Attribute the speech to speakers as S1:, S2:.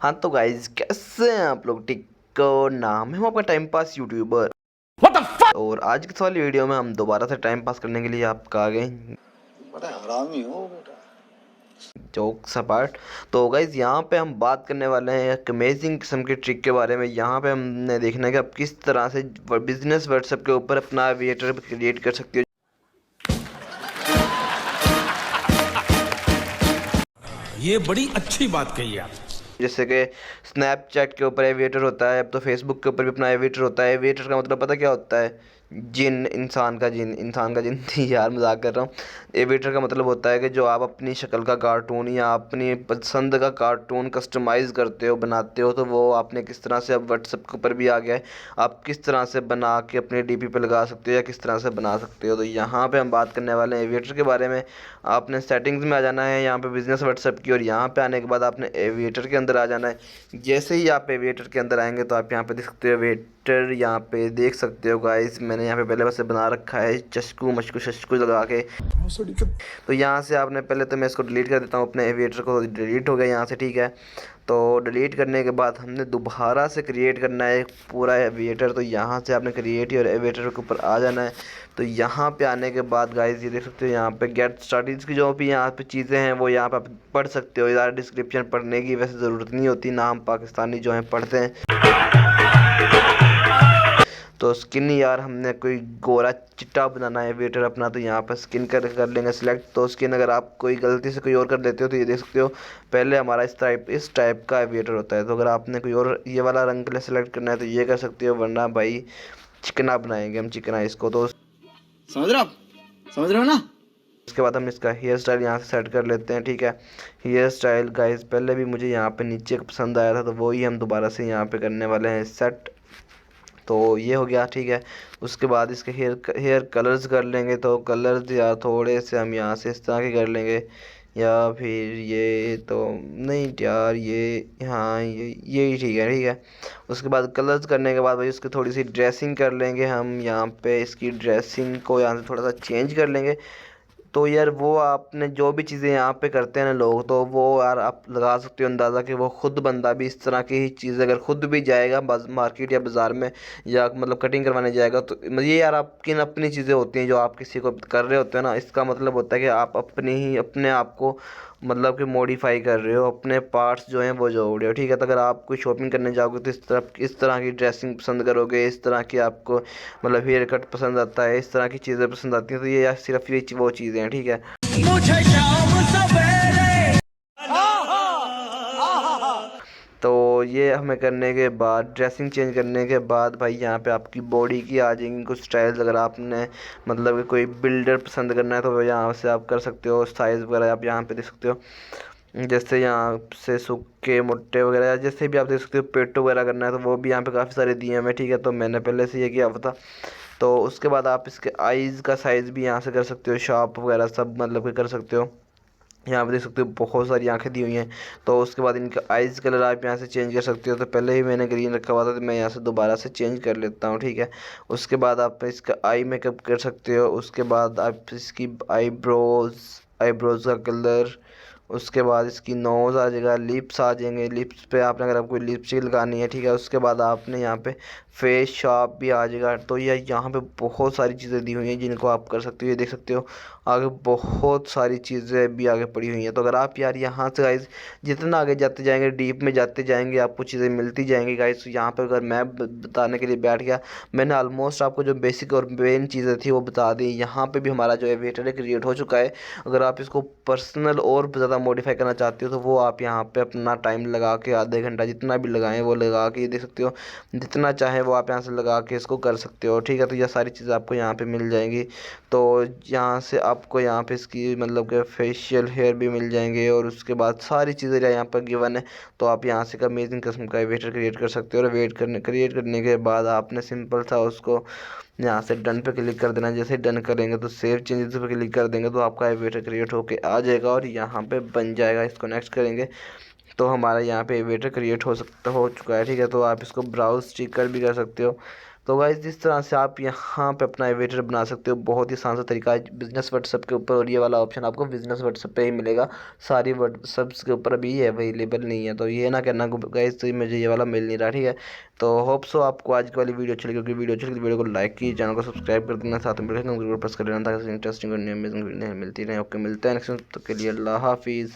S1: हाँ तो गाइज कैसे हैं आप लोग। ठीक को नाम है आपका टाइम पास यूट्यूबर। और आज की वाली वीडियो में हम दोबारा से टाइम पास करने के लिए आपका आ गए।
S2: बड़ा हरामी हो बेटा।
S1: Jokes apart. तो गाइज यहाँ पे हम बात करने वाले हैं एक अमेजिंग किस्म के ट्रिक के बारे में। यहाँ पे हमने देखना है कि आप किस तरह से बिजनेस व्हाट्सएप के ऊपर अपना एविएटर क्रिएट कर सकते हो।
S3: ये बड़ी अच्छी बात कही आप।
S1: जैसे कि स्नैपचैट के ऊपर एविएटर होता है, अब तो फेसबुक के ऊपर भी अपना एविएटर होता है। एविएटर का मतलब पता क्या होता है? जिन, इंसान का जिन यार मजाक कर रहा हूँ। एविएटर का मतलब होता है कि जो आप अपनी शक्ल का कार्टून या अपनी पसंद का कार्टून कस्टमाइज़ करते हो, बनाते हो, तो वो आपने किस तरह से अब व्हाट्सएप के ऊपर भी आ गया है। आप किस तरह से बना के अपने डीपी पे लगा सकते हो या किस तरह से बना सकते हो। तो यहाँ पे हम बात करने वाले हैं एविएटर के बारे में। आपने सेटिंग्स में आ जाना है यहाँ पे बिजनेस व्हाट्सएप की, और यहाँ पे आने के बाद आपने एविएटर के अंदर आ जाना है। जैसे ही आप एविएटर के अंदर आएंगे तो आप यहाँ पे देख सकते हो एविएटर, यहाँ पे देख सकते हो गाइस। मैंने यहाँ पे पहले बस बना रखा है चस्कू मशकू शशकू लगा के। तो यहाँ से आपने पहले, तो मैं इसको डिलीट कर देता हूँ, अपने एविएटर को डिलीट हो गया यहाँ से, ठीक है। तो डिलीट करने के बाद हमने दोबारा से क्रिएट करना है एक पूरा एविएटर। तो यहाँ से आपने क्रिएट और एविएटर के ऊपर आ जाना है। तो यहाँ पे आने के बाद गाइस ये देख सकते हो यहाँ पे गेट स्टार्टेड की जो भी यहाँ पे चीज़ें हैं वो यहाँ पे आप पढ़ सकते हो। ज़्यादा डिस्क्रिप्शन पढ़ने की वैसे ज़रूरत नहीं होती ना, हम पाकिस्तानी जो हैं पढ़ते हैं। तो स्किन यार हमने कोई गोरा चिट्टा बनाना है एविएटर अपना, तो यहाँ पर स्किन कर लेंगे सिलेक्ट। तो स्किन अगर आप कोई गलती से कोई और कर देते हो तो ये देख सकते हो पहले हमारा इस टाइप का एविएटर होता है। तो अगर आपने कोई और ये वाला रंग के लिए सेलेक्ट करना है तो ये कर सकते हो, वरना भाई चिकना बनाएंगे हम, चिकना इसको। तो
S2: समझ रहे हो ना।
S1: उसके बाद हम इसका हेयर स्टाइल यहाँ से सेट कर लेते हैं, ठीक है। हेयर स्टाइल गाइस पहले भी मुझे यहाँ पे नीचे पसंद आया था, तो वही हम दोबारा से यहाँ पे करने वाले हैं सेट। तो ये हो गया, ठीक है। उसके बाद इसके हेयर कलर्स कर लेंगे। तो कलर्स यार थोड़े से हम यहाँ से इस तरह के कर लेंगे, या फिर ये तो नहीं यार, ये हाँ ये ही ठीक है, ठीक है। उसके बाद कलर्स करने के बाद भाई उसकी थोड़ी सी ड्रेसिंग कर लेंगे हम। यहाँ पे इसकी ड्रेसिंग को यहाँ से थोड़ा सा चेंज कर लेंगे। तो यार वो आपने जो भी चीज़ें यहाँ पे करते हैं ना लोग, तो वो यार आप लगा सकते हो अंदाज़ा कि वो खुद बंदा भी इस तरह की ही चीज़ अगर खुद भी जाएगा मार्केट या बाज़ार में, या मतलब कटिंग करवाने जाएगा, तो ये यार आपकी न अपनी चीज़ें होती हैं जो आप किसी को कर रहे होते हो ना। इसका मतलब होता है कि आप अपने आप को मतलब कि मॉडिफाई कर रहे हो, अपने पार्ट्स जो हैं वो जोड़ रहे हो, ठीक है। तो अगर आप कोई शॉपिंग करने जाओगे तो इस तरह की ड्रेसिंग पसंद करोगे, इस तरह की आपको मतलब हेयर कट पसंद आता है, इस तरह की चीज़ें पसंद आती हैं। तो ये यार सिर्फ ये वो चीज़ें हैं, ठीक है।
S3: मुझे शाम सवेरे
S1: तो ये हमें करने के बाद, ड्रेसिंग चेंज करने के बाद भाई यहाँ पे आपकी बॉडी की आ जाएंगी कुछ स्टाइल्स। अगर आपने मतलब कि कोई बिल्डर पसंद करना है तो यहाँ से आप कर सकते हो। साइज़ वगैरह आप यहाँ पे देख सकते हो, जैसे यहाँ से सूखे मोटे वगैरह, जैसे भी आप देख सकते हो। पेटो वगैरह करना है तो वो भी यहाँ पे काफ़ी सारे दिए हुए, ठीक है। तो मैंने पहले से ये किया हुआ था। तो उसके बाद आप इसके आईज़ का साइज़ भी यहाँ से कर सकते हो, शार्प वगैरह सब मतलब कि कर सकते हो। यहाँ पे देख सकते हो बहुत सारी आंखें दी हुई हैं। तो उसके बाद इनका आइज़ कलर आप यहाँ से चेंज कर सकते हो। तो पहले ही मैंने ग्रीन रखा हुआ था, तो मैं यहाँ से दोबारा से चेंज कर लेता हूँ, ठीक है। उसके बाद आप इसका आई मेकअप कर सकते हो। उसके बाद आप इसकी आईब्रोज़ का कलर, उसके बाद इसकी नोज़ आ जाएगा, लिप्स आ जाएंगे। लिप्स पे आपने अगर आपको लिपस्टिक लगानी है, ठीक है। उसके बाद आपने यहाँ पे फेस शॉप भी आ जाएगा। तो ये यहाँ पे बहुत सारी चीज़ें दी हुई हैं जिनको आप कर सकते हो। ये देख सकते हो आगे बहुत सारी चीज़ें भी आगे पड़ी हुई हैं। तो अगर आप यार यहाँ से गाइस जितना आगे जाते जाएंगे, डीप में जाते जाएंगे, आपको चीज़ें मिलती जाएंगी गाइस। तो यहाँ पर अगर मैं बताने के लिए बैठ गया, मैंने ऑलमोस्ट आपको जो बेसिक और मेन चीज़ें थी वो बता दी। यहाँ पे भी हमारा जो एविएटर है क्रिएट हो चुका है। अगर आप इसको पर्सनल और ज़्यादा मॉडिफाई करना चाहते हो तो वो आप यहाँ पे अपना टाइम लगा के आधे घंटा जितना भी लगाएं वो लगा के, ये देख सकते हो जितना चाहे वो आप यहाँ से लगा के इसको कर सकते हो, ठीक है। तो ये सारी चीज़ें आपको यहाँ पे मिल जाएंगी। तो यहाँ से आपको यहाँ पे इसकी मतलब कि फेशियल हेयर भी मिल जाएंगे, और उसके बाद सारी चीज़ें यहाँ पर गिवन है। तो आप यहाँ से अमेजिंग किस्म का वेटर क्रिएट कर सकते हो। और क्रिएट करने के बाद आपने सिंपल सा उसको यहाँ से डन पे क्लिक कर देना। जैसे डन करेंगे तो सेव चेंजेस पे क्लिक कर देंगे तो आपका वेटर क्रिएट होके आ जाएगा और यहाँ पे बन जाएगा। इसको नेक्स्ट करेंगे तो हमारा यहाँ पे वेटर क्रिएट हो चुका है, ठीक है। तो आप इसको ब्राउज स्टिकर भी कर सकते हो। तो गाइस जिस तरह से आप यहाँ पे अपना एविएटर बना सकते हो, बहुत ही आसान सा तरीका है बिजनेस व्हाट्सएप के ऊपर। और ये वाला ऑप्शन आपको बिजनेस व्हाट्सएप पे ही मिलेगा, सारी व्हाट्सएप्स के ऊपर अभी ये अवेलेबल नहीं है। तो ये ना कहना गाइस तो मुझे ये वाला मिल नहीं रहा, ठीक है। तो होप सो आपको आज की वाली वीडियो अच्छी लगी, क्योंकि वीडियो अच्छी लगी वीडियो को लाइक कीजिए, चैनल को सब्सक्राइब कर देना, साथ में बेल आइकन जरूर प्रेस कर लेना ताकि इंटरेस्टिंग और न्यू अमेजिंग वीडियो मिलती रहे। ओके, मिलते हैं नेक्स्ट, तब तक के लिए अल्लाह हाफिज़।